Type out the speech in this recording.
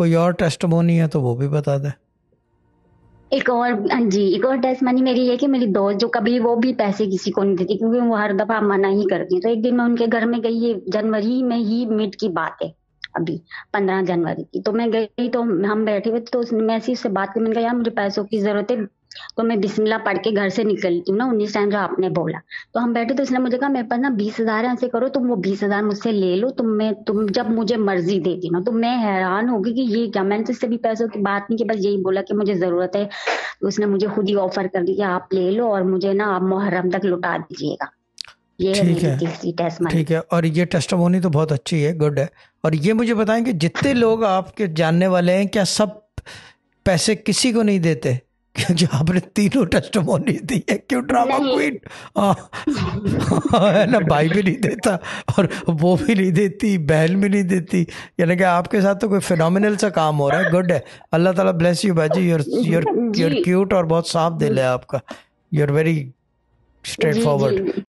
कोई और टेस्टमोनी है तो वो भी बता दे। एक और, हाँ जी, एक और टेस्ट मनी मेरी ये कि मेरी दोस्त जो कभी वो भी पैसे किसी को नहीं देती क्योंकि वो हर दफा मना ही करती है। तो एक दिन मैं उनके घर में गई, ये जनवरी में ही मिड की बात है, अभी 15 जनवरी की। तो मैं गई तो हम बैठे हुए थे, तो उसने, मैं ऐसी उससे बात की, मैंने कहा यार मुझे पैसों की जरूरत है। तो मैं बिस्मिल्लाह पढ़ के घर से निकलती हूँ ना, 19 टाइम जो आपने बोला। तो हम बैठे, तो उसने मुझे कहा मेरे पास ना 20,000 है, ऐसे करो तुम वो 20,000 मुझसे ले लो, तुम जब मुझे मर्जी दे देना। तो मैं हैरान हो गई कि ये क्या, मैंने तो इससे भी पैसों की बात नहीं की, बस यही बोला कि मुझे जरूरत है। तो उसने मुझे खुद ही ऑफर कर दिया आप ले लो और मुझे ना आप मुहर्रम तक लौटा दीजिएगा। ये है ठीक मेरी है। तीसरी टेस्ट मनी। ठीक है, और ये टेस्टमोनी तो बहुत अच्छी है, गुड है। और ये मुझे बताएं कि जितने लोग आपके जानने वाले हैं, क्या सब पैसे किसी को नहीं देते? जो आपने तीनों टेस्टमोनी दी है, क्यों ड्रामा नहीं। क्वीन। है ना, भाई भी नहीं देता और वो भी नहीं देती, बहन भी नहीं देती। यानी कि आपके साथ तो कोई फिनोमिनल सा काम हो रहा है, गुड है। अल्लाह ताला ब्लेस यू बाजी, यूर यूर जी यूर क्यूट और बहुत साफ दिल है आपका। यूर वेरी स्ट्रेट जी जी फॉरवर्ड।